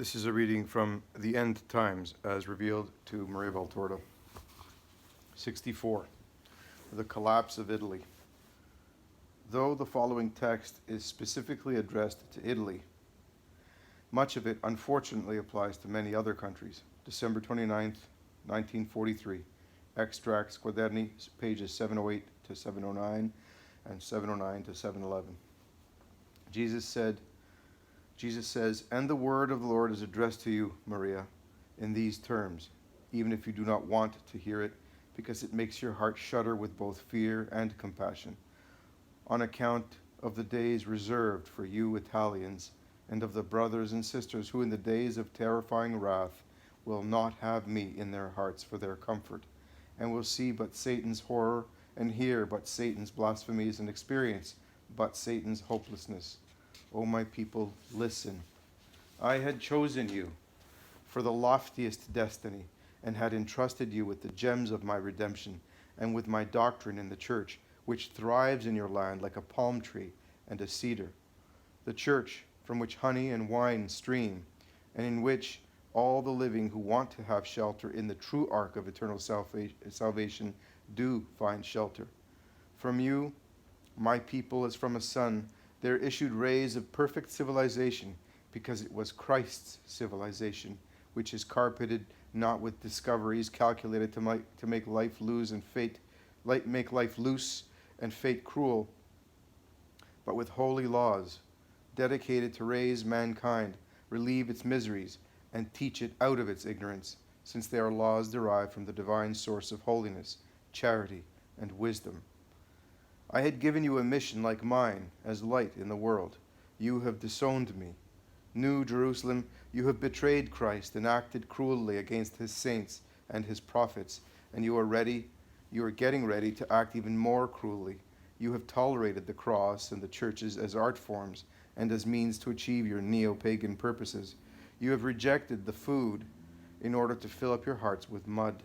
This is a reading from the End Times as revealed to Maria Valtorta. 64. The Collapse of Italy. Though the following text is specifically addressed to Italy, much of it unfortunately applies to many other countries. December 29th, 1943. Extracts Quaderni, pages 708 to 709 and 709 to 711. Jesus says, "And the word of the Lord is addressed to you, Maria, in these terms, even if you do not want to hear it, because it makes your heart shudder with both fear and compassion, on account of the days reserved for you Italians, and of the brothers and sisters who in the days of terrifying wrath will not have me in their hearts for their comfort, and will see but Satan's horror, and hear but Satan's blasphemies, and experience but Satan's hopelessness. O my people, listen. I had chosen you for the loftiest destiny, and had entrusted you with the gems of my redemption, and with my doctrine in the church, which thrives in your land like a palm tree and a cedar. The church from which honey and wine stream, and in which all the living who want to have shelter in the true ark of eternal salvation do find shelter. From you, my people, as from a sun, there issued rays of perfect civilization, because it was Christ's civilization, which is carpeted not with discoveries calculated to make life loose and fate cruel, but with holy laws, dedicated to raise mankind, relieve its miseries, and teach it out of its ignorance, since they are laws derived from the divine source of holiness, charity, and wisdom. I had given you a mission like mine, as light in the world. You have disowned me. New Jerusalem, you have betrayed Christ and acted cruelly against his saints and his prophets, and you are getting ready to act even more cruelly. You have tolerated the cross and the churches as art forms and as means to achieve your neo-pagan purposes. You have rejected the food in order to fill up your hearts with mud.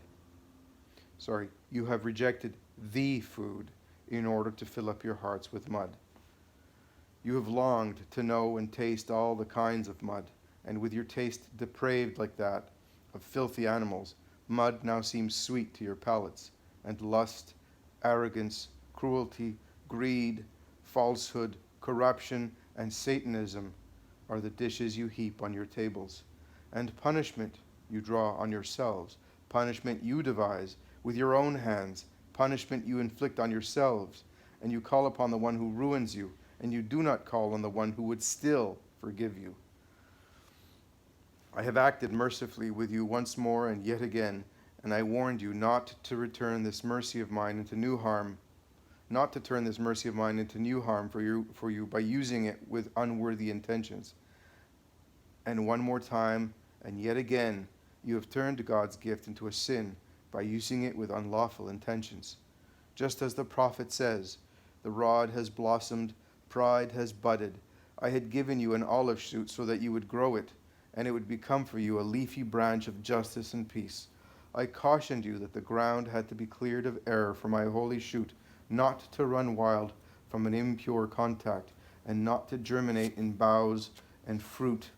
You have rejected the food in order to fill up your hearts with mud. You have longed to know and taste all the kinds of mud, and with your taste depraved like that of filthy animals, mud now seems sweet to your palates, and lust, arrogance, cruelty, greed, falsehood, corruption, and Satanism are the dishes you heap on your tables. And punishment you draw on yourselves, punishment you devise with your own hands, punishment you inflict on yourselves, and you call upon the one who ruins you, and you do not call on the one who would still forgive you. I have acted mercifully with you once more and yet again, and I warned you not to turn this mercy of mine into new harm for you by using it with unworthy intentions. And one more time, and yet again, you have turned God's gift into a sin by using it with unlawful intentions. Just as the prophet says, the rod has blossomed, pride has budded. I had given you an olive shoot so that you would grow it, and it would become for you a leafy branch of justice and peace. I cautioned you that the ground had to be cleared of error for my holy shoot, not to run wild from an impure contact, and not to germinate in boughs and fruit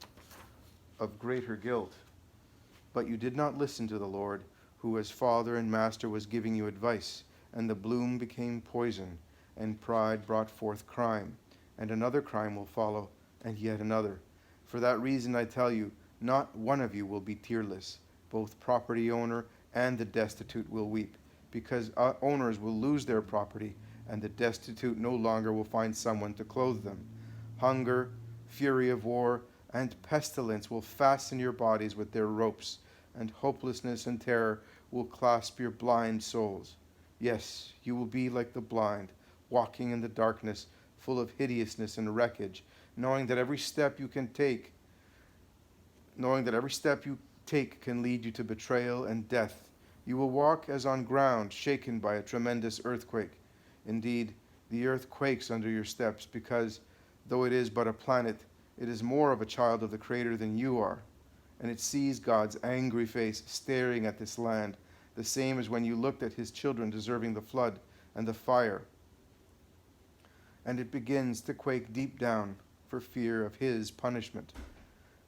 of greater guilt. But you did not listen to the Lord, who as Father and Master was giving you advice, and the bloom became poison, and pride brought forth crime, and another crime will follow, and yet another. For that reason I tell you, not one of you will be tearless. Both property owner and the destitute will weep, because owners will lose their property, and the destitute no longer will find someone to clothe them. Hunger, fury of war, and pestilence will fasten your bodies with their ropes, and hopelessness and terror will clasp your blind souls. Yes, you will be like the blind, walking in the darkness, full of hideousness and wreckage, knowing that every step you take can lead you to betrayal and death. You will walk as on ground shaken by a tremendous earthquake. Indeed, the earth quakes under your steps, because, though it is but a planet, it is more of a child of the Creator than you are. And it sees God's angry face staring at this land, the same as when you looked at his children deserving the flood and the fire. And it begins to quake deep down for fear of his punishment.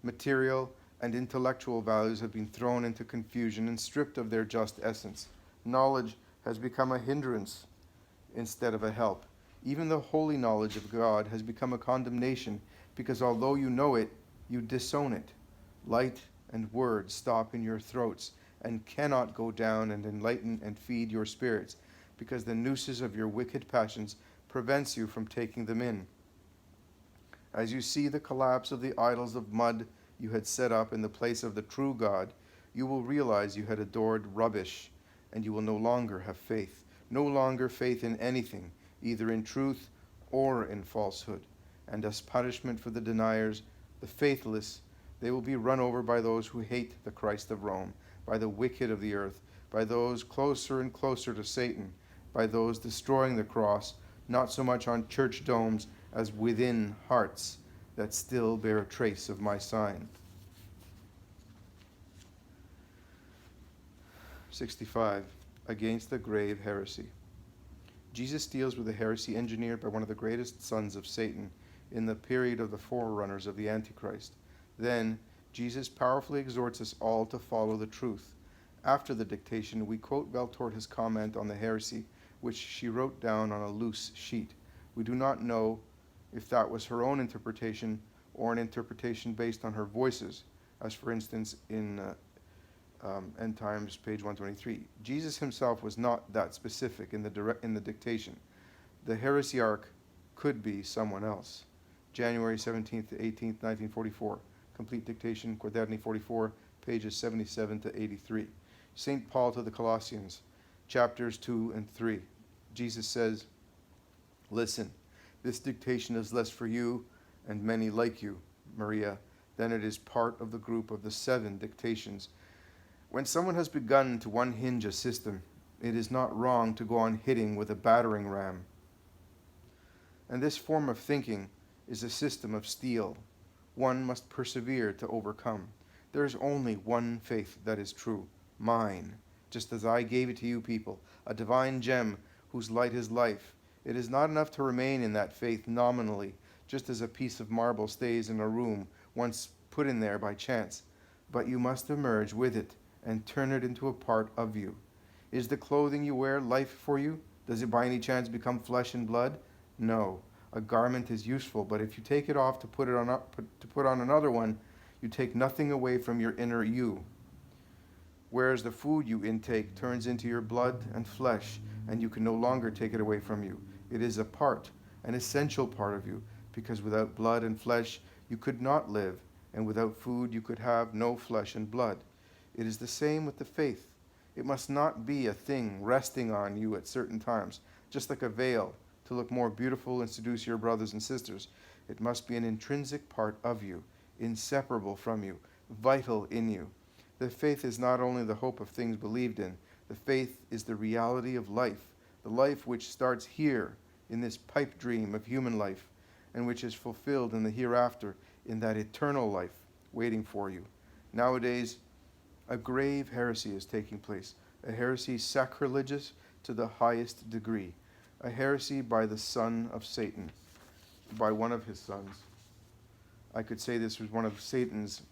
Material and intellectual values have been thrown into confusion and stripped of their just essence. Knowledge has become a hindrance instead of a help. Even the holy knowledge of God has become a condemnation, because although you know it, you disown it. Light and word stop in your throats and cannot go down and enlighten and feed your spirits, because the nooses of your wicked passions prevents you from taking them in. As you see the collapse of the idols of mud you had set up in the place of the true God, you will realize you had adored rubbish, and you will no longer have faith, no longer faith in anything, either in truth or in falsehood. And as punishment for the deniers, the faithless, they will be run over by those who hate the Christ of Rome, by the wicked of the earth, by those closer and closer to Satan, by those destroying the cross, not so much on church domes as within hearts that still bear a trace of my sign. 65. Against the grave heresy. Jesus deals with a heresy engineered by one of the greatest sons of Satan in the period of the forerunners of the Antichrist. Then, Jesus powerfully exhorts us all to follow the truth. After the dictation, we quote Valtorta's comment on the heresy, which she wrote down on a loose sheet. We do not know if that was her own interpretation or an interpretation based on her voices, as for instance in End Times, page 123. Jesus himself was not that specific in the dictation. The heresiarch could be someone else. January 17th to 18th, 1944. Complete dictation, Quaderni 44, pages 77 to 83. St. Paul to the Colossians, chapters 2 and 3. Jesus says, "Listen, this dictation is less for you and many like you, Maria, than it is part of the group of the 7 dictations. When someone has begun to unhinge a system, it is not wrong to go on hitting with a battering ram. And this form of thinking is a system of steel. One must persevere to overcome. There is only one faith that is true, mine, just as I gave it to you people, a divine gem whose light is life. It is not enough to remain in that faith nominally, just as a piece of marble stays in a room once put in there by chance, but you must emerge with it and turn it into a part of you. Is the clothing you wear life for you? Does it by any chance become flesh and blood? No. A garment is useful, but if you take it off to put on another one, you take nothing away from your inner you. Whereas the food you intake turns into your blood and flesh, and you can no longer take it away from you. It is a part, an essential part of you, because without blood and flesh you could not live, and without food you could have no flesh and blood. It is the same with the faith. It must not be a thing resting on you at certain times, just like a veil, to look more beautiful and seduce your brothers and sisters. It must be an intrinsic part of you, inseparable from you, vital in you. The faith is not only the hope of things believed in. The faith is the reality of life, the life which starts here, in this pipe dream of human life, and which is fulfilled in the hereafter, in that eternal life waiting for you. Nowadays, a grave heresy is taking place, a heresy sacrilegious to the highest degree, a heresy by the son of Satan, by one of his sons. I could say this was one of Satan's,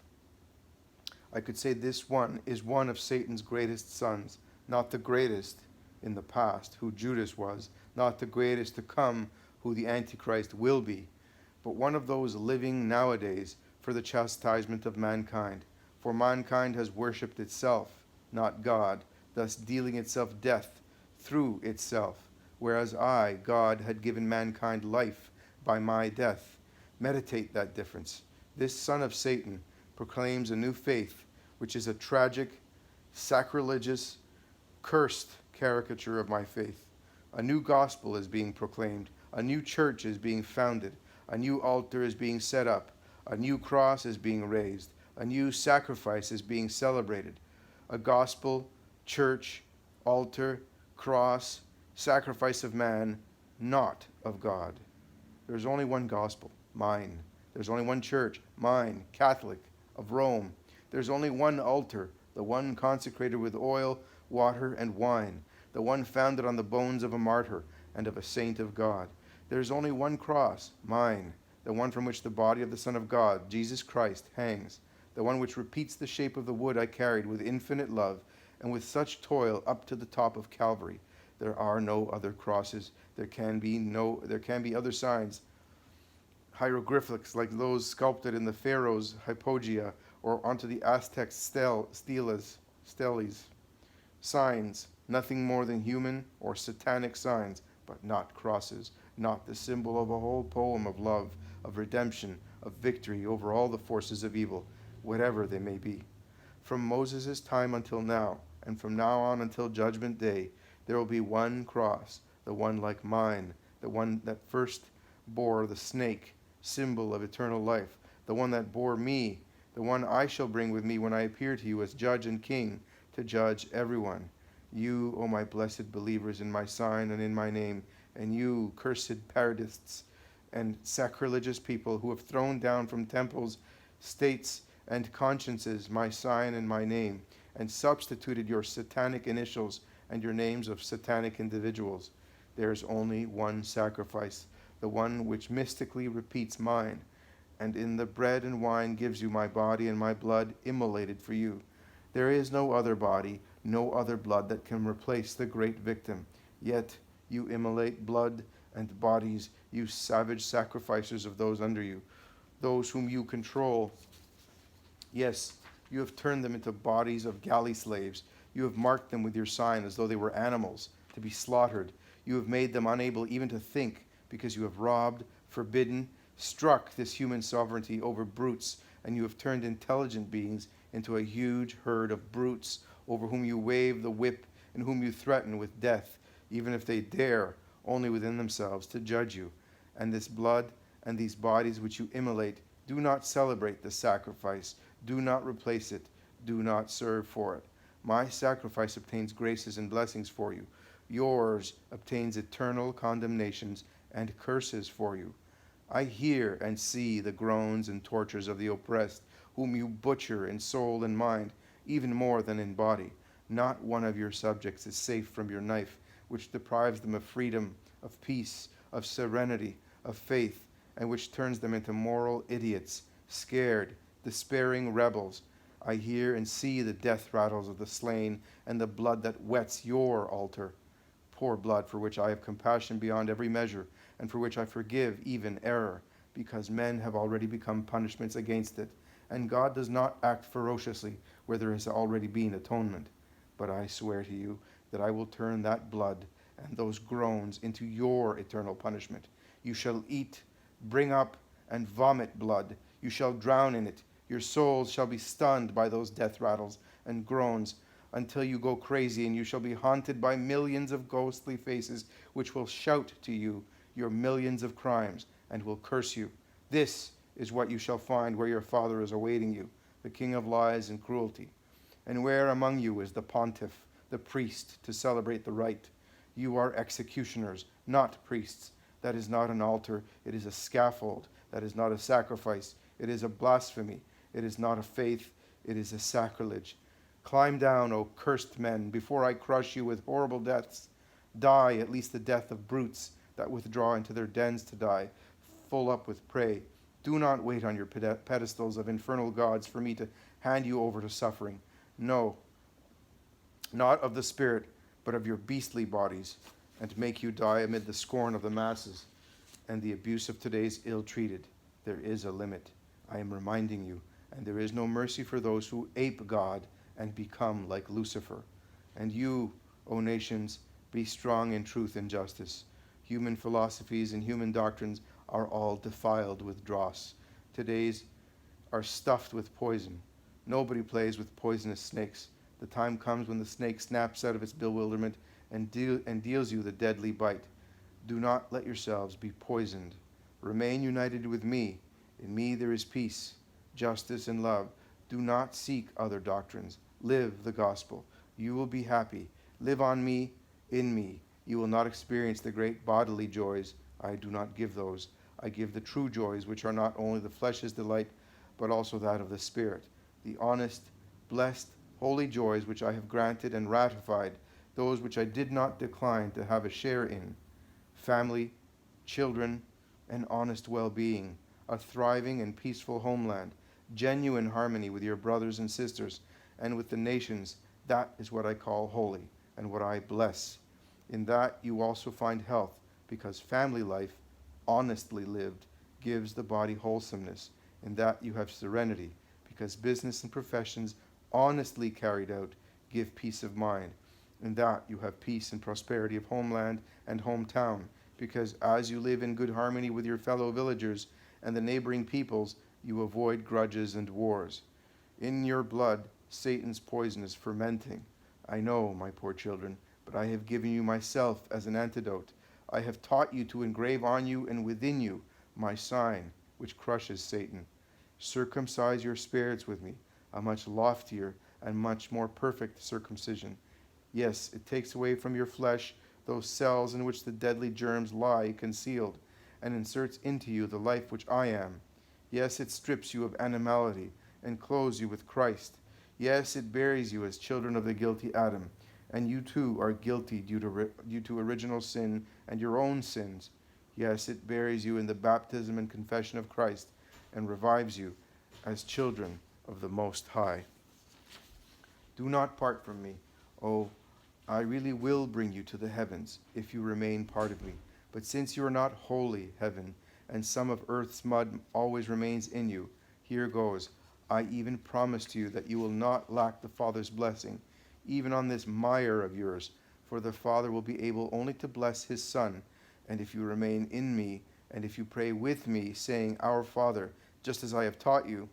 I could say this one is one of Satan's greatest sons, not the greatest in the past, who Judas was, not the greatest to come, who the Antichrist will be, but one of those living nowadays for the chastisement of mankind. For mankind has worshipped itself, not God, thus dealing itself death through itself, whereas I, God, had given mankind life by my death. Meditate that difference. This son of Satan proclaims a new faith, which is a tragic, sacrilegious, cursed caricature of my faith. A new gospel is being proclaimed. A new church is being founded. A new altar is being set up. A new cross is being raised. A new sacrifice is being celebrated. A gospel, church, altar, cross, sacrifice of man, not of God. There's only one gospel, mine. There's only one church, mine, Catholic, of Rome. There's only one altar, the one consecrated with oil, water, and wine, the one founded on the bones of a martyr and of a saint of God. There's only one cross, mine, the one from which the body of the Son of God, Jesus Christ, hangs, the one which repeats the shape of the wood I carried with infinite love and with such toil up to the top of Calvary. There are no other crosses. There can be other signs, hieroglyphics like those sculpted in the Pharaoh's hypogea or onto the Aztec steles, signs, nothing more than human or satanic signs, but not crosses, not the symbol of a whole poem of love, of redemption, of victory over all the forces of evil, whatever they may be. From Moses' time until now, and from now on until Judgment Day, there will be one cross, the one like mine, the one that first bore the snake, symbol of eternal life, the one that bore me, the one I shall bring with me when I appear to you as judge and king, to judge everyone. You, O my blessed believers in my sign and in my name, and you, cursed paradists and sacrilegious people who have thrown down from temples, states, and consciences my sign and my name, and substituted your satanic initials and your names of satanic individuals. There is only one sacrifice, the one which mystically repeats mine, and in the bread and wine gives you my body and my blood immolated for you. There is no other body, no other blood that can replace the great victim. Yet you immolate blood and bodies, you savage sacrificers of those under you, those whom you control. Yes, you have turned them into bodies of galley slaves. You have marked them with your sign as though they were animals to be slaughtered. You have made them unable even to think, because you have robbed, forbidden, struck this human sovereignty over brutes, and you have turned intelligent beings into a huge herd of brutes over whom you wave the whip and whom you threaten with death, even if they dare, only within themselves, to judge you. And this blood and these bodies which you immolate do not celebrate the sacrifice, do not replace it, do not serve for it. My sacrifice obtains graces and blessings for you. Yours obtains eternal condemnations and curses for you. I hear and see the groans and tortures of the oppressed, whom you butcher in soul and mind, even more than in body. Not one of your subjects is safe from your knife, which deprives them of freedom, of peace, of serenity, of faith, and which turns them into moral idiots, scared, despairing rebels. I hear and see the death rattles of the slain and the blood that wets your altar. Poor blood, for which I have compassion beyond every measure, and for which I forgive even error, because men have already become punishments against it, and God does not act ferociously where there has already been atonement. But I swear to you that I will turn that blood and those groans into your eternal punishment. You shall eat, bring up, and vomit blood. You shall drown in it. Your souls shall be stunned by those death rattles and groans until you go crazy, and you shall be haunted by millions of ghostly faces which will shout to you your millions of crimes and will curse you. This is what you shall find where your Father is awaiting you, the King of lies and cruelty. And where among you is the pontiff, the priest, to celebrate the rite? You are executioners, not priests. That is not an altar. It is a scaffold. That is not a sacrifice. It is a blasphemy. It is not a faith. It is a sacrilege. Climb down, O cursed men, before I crush you with horrible deaths. Die, at least the death of brutes that withdraw into their dens to die, full up with prey. Do not wait on your pedestals of infernal gods for me to hand you over to suffering. No, not of the spirit, but of your beastly bodies, and to make you die amid the scorn of the masses and the abuse of today's ill-treated. There is a limit, I am reminding you, and there is no mercy for those who ape God and become like Lucifer. And you, O nations, be strong in truth and justice. Human philosophies and human doctrines are all defiled with dross. Today's are stuffed with poison. Nobody plays with poisonous snakes. The time comes when the snake snaps out of its bewilderment and deals you the deadly bite. Do not let yourselves be poisoned. Remain united with me. In me there is peace, justice, and love. Do not seek other doctrines. Live the gospel. You will be happy. Live on me, in me. You will not experience the great bodily joys. I do not give those. I give the true joys, which are not only the flesh's delight, but also that of the spirit. The honest, blessed, holy joys which I have granted and ratified, those which I did not decline to have a share in. Family, children, and honest well-being, a thriving and peaceful homeland, genuine harmony with your brothers and sisters and with the nations. That is what I call holy and what I bless. In that you also find health, because family life, honestly lived, gives the body wholesomeness. In that you have serenity, because business and professions, honestly carried out, give peace of mind. In that you have peace and prosperity of homeland and hometown, because as you live in good harmony with your fellow villagers and the neighboring peoples, you avoid grudges and wars. In your blood, Satan's poison is fermenting. I know, my poor children, but I have given you myself as an antidote. I have taught you to engrave on you and within you my sign, which crushes Satan. Circumcise your spirits with me, a much loftier and much more perfect circumcision. Yes, it takes away from your flesh those cells in which the deadly germs lie concealed, and inserts into you the life which I am. Yes, it strips you of animality and clothes you with Christ. Yes, it buries you as children of the guilty Adam, and you too are guilty due to original sin and your own sins. Yes, it buries you in the baptism and confession of Christ, and revives you as children of the Most High. Do not part from me. Oh, I really will bring you to the heavens if you remain part of me. But since you are not wholly heaven, and some of earth's mud always remains in you, here goes. I even promise to you that you will not lack the Father's blessing, even on this mire of yours, for the Father will be able only to bless his Son. And if you remain in me, and if you pray with me, saying, Our Father, just as I have taught you,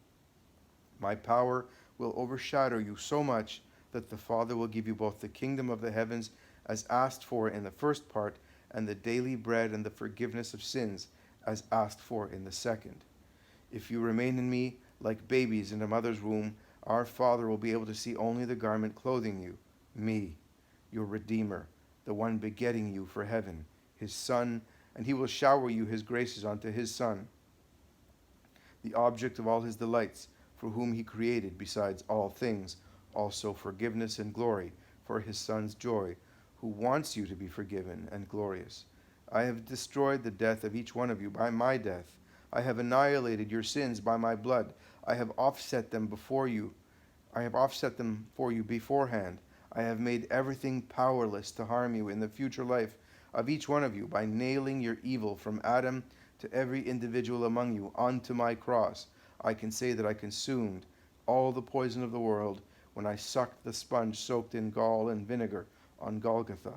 my power will overshadow you so much that the Father will give you both the kingdom of the heavens as asked for in the first part, and the daily bread and the forgiveness of sins as asked for in the second. If you remain in me, like babies in a mother's womb, our Father will be able to see only the garment clothing you, me, your Redeemer, the one begetting you for heaven, his Son, and he will shower you his graces onto his Son, the object of all his delights, for whom he created, besides all things, also forgiveness and glory for his Son's joy, who wants you to be forgiven and glorious. I have destroyed the death of each one of you by my death. I have annihilated your sins by my blood. I have offset them before you. I have offset them for you beforehand. I have made everything powerless to harm you in the future life of each one of you by nailing your evil from Adam to every individual among you onto my cross. I can say that I consumed all the poison of the world when I sucked the sponge soaked in gall and vinegar on Golgotha,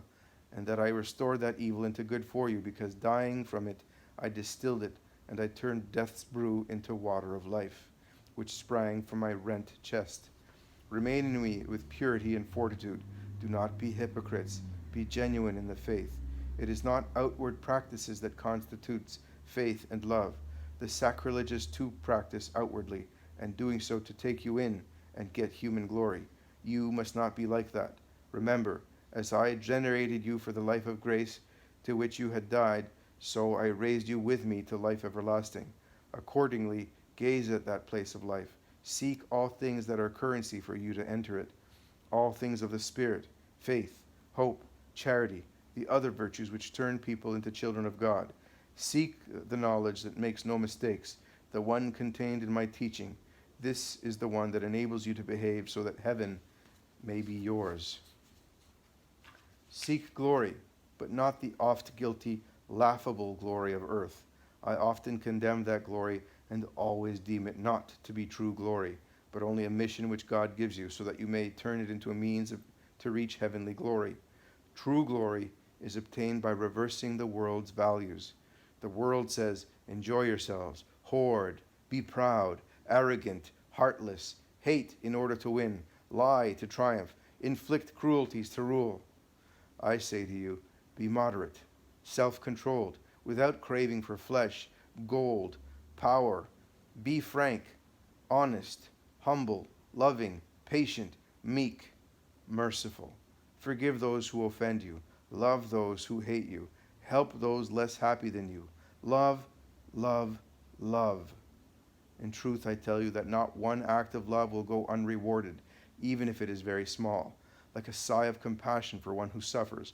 and that I restored that evil into good for you, because dying from it, I distilled it, and I turned death's brew into water of life, which sprang from my rent chest. Remain in me with purity and fortitude. Do not be hypocrites. Be genuine in the faith. It is not outward practices that constitutes faith and love. The sacrilegious too practice outwardly, and doing so to take you in and get human glory. You must not be like that. Remember, as I generated you for the life of grace to which you had died, so I raised you with me to life everlasting. Accordingly, gaze at that place of life. Seek all things that are currency for you to enter it, all things of the Spirit, faith, hope, charity, the other virtues which turn people into children of God. Seek the knowledge that makes no mistakes, the one contained in my teaching. This is the one that enables you to behave so that heaven may be yours. Seek glory, but not the oft guilty, laughable glory of earth. I often condemn that glory and always deem it not to be true glory, but only a mission which God gives you so that you may turn it into a means to reach heavenly glory. True glory is obtained by reversing the world's values. The world says, enjoy yourselves, hoard, be proud, arrogant, heartless, hate in order to win, lie to triumph, inflict cruelties to rule. I say to you, be moderate, self-controlled, without craving for flesh, gold, power. Be frank, honest, humble, loving, patient, meek, merciful. Forgive those who offend you. Love those who hate you. Help those less happy than you. Love, love, love. In truth, I tell you that not one act of love will go unrewarded, even if it is very small, like a sigh of compassion for one who suffers.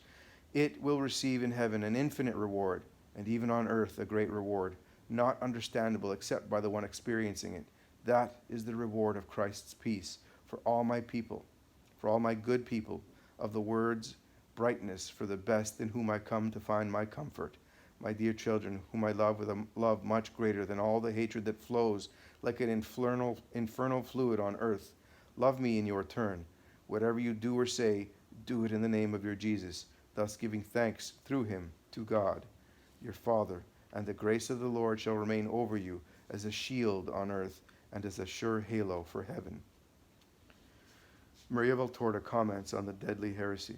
It will receive in heaven an infinite reward, and even on earth a great reward, not understandable except by the one experiencing it. That is the reward of Christ's peace for all my people, for all my good people, of the word's brightness, for the best in whom I come to find my comfort. My dear children, whom I love with a love much greater than all the hatred that flows like an infernal fluid on earth, love me in your turn. Whatever you do or say, do it in the name of your Jesus, thus giving thanks through him to God, your Father. And the grace of the Lord shall remain over you as a shield on earth and as a sure halo for heaven. Maria Valtorta comments on the deadly heresy.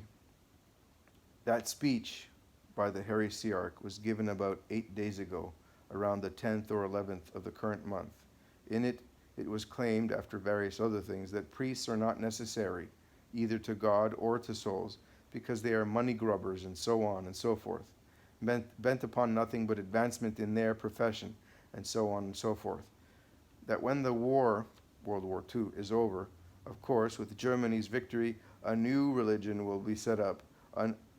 That speech by the heresiarch was given about 8 days ago, around the 10th or 11th of the current month. In it, it was claimed, after various other things, that priests are not necessary, either to God or to souls, because they are money grubbers and so on and so forth, bent upon nothing but advancement in their profession, and so on and so forth. That when the war, World War II, is over, of course, with Germany's victory, a new religion will be set up,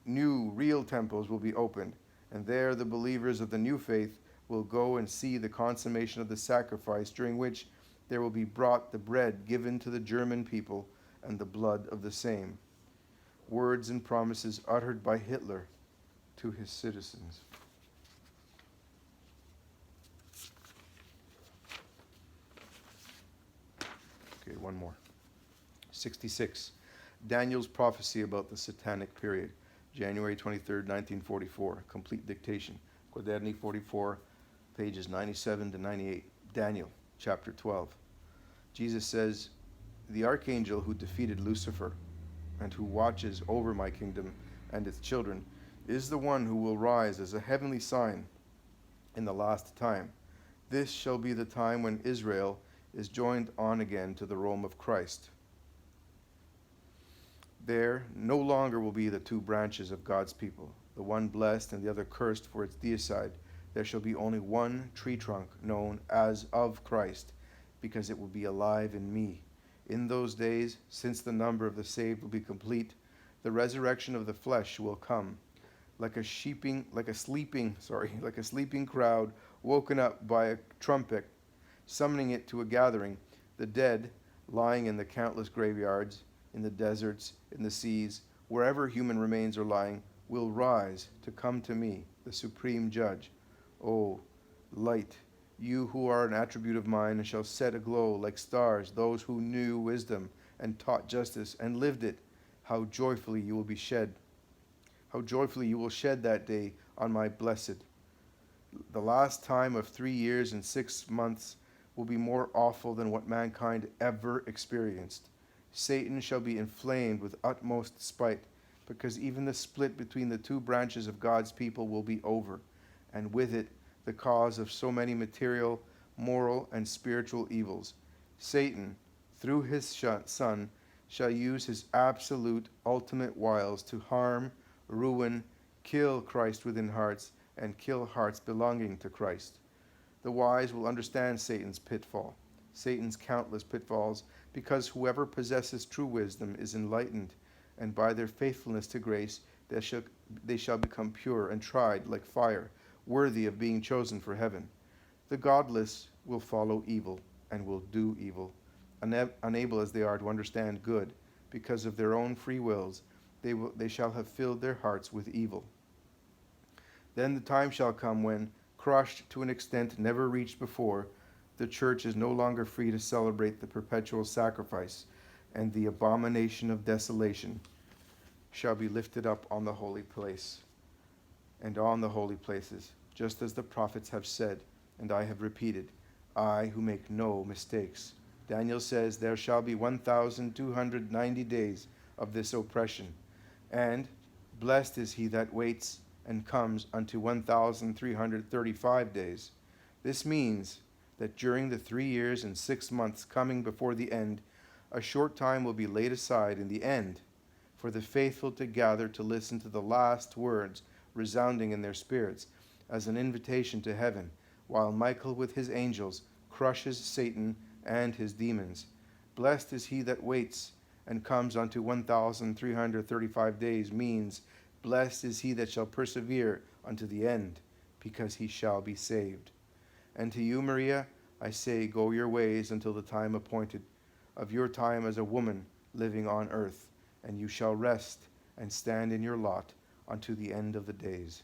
new real temples will be opened, and there the believers of the new faith will go and see the consummation of the sacrifice, during which there will be brought the bread given to the German people and the blood of the same. Words and promises uttered by Hitler to his citizens. Okay, one more. 66. Daniel's prophecy about the satanic period. January 23rd, 1944. Complete dictation. Quaderni 44, pages 97 to 98. Daniel, chapter 12. Jesus says, the archangel who defeated Lucifer and who watches over my kingdom and its children is the one who will rise as a heavenly sign in the last time. This shall be the time when Israel is joined on again to the Rome of Christ. There no longer will be the two branches of God's people, the one blessed and the other cursed for its deicide. There shall be only one tree trunk known as of Christ, because it will be alive in me. In those days, since the number of the saved will be complete, the resurrection of the flesh will come, like a sleeping crowd woken up by a trumpet, summoning it to a gathering. The dead, lying in the countless graveyards, in the deserts, in the seas, wherever human remains are lying, will rise to come to me, the supreme judge. O light, you who are an attribute of mine, and shall set aglow like stars those who knew wisdom and taught justice and lived it, how joyfully you will be shed. How joyfully you will shed that day on my blessed. The last time of 3 years and 6 months will be more awful than what mankind ever experienced. Satan shall be inflamed with utmost spite, because even the split between the two branches of God's people will be over, and with it the cause of so many material, moral, and spiritual evils. Satan, through his Son, shall use his absolute, ultimate wiles to harm, ruin, kill Christ within hearts, and kill hearts belonging to Christ. The wise will understand Satan's pitfall, Satan's countless pitfalls, because whoever possesses true wisdom is enlightened, and by their faithfulness to grace they shall become pure and tried like fire, worthy of being chosen for heaven. The godless will follow evil and will do evil, unable as they are to understand good, because of their own free wills. They shall have filled their hearts with evil. Then the time shall come when, crushed to an extent never reached before, the church is no longer free to celebrate the perpetual sacrifice, and the abomination of desolation shall be lifted up on the holy place and on the holy places, just as the prophets have said, and I have repeated, I who make no mistakes. Daniel says there shall be 1,290 days of this oppression, and blessed is he that waits and comes unto 1,335 days. This means that during the 3 years and 6 months coming before the end, a short time will be laid aside in the end for the faithful to gather to listen to the last words resounding in their spirits as an invitation to heaven, while Michael with his angels crushes Satan and his demons. Blessed is he that waits and comes unto 1,335 days means, blessed is he that shall persevere unto the end, because he shall be saved. And to you, Maria, I say, go your ways until the time appointed, of your time as a woman living on earth, and you shall rest and stand in your lot unto the end of the days.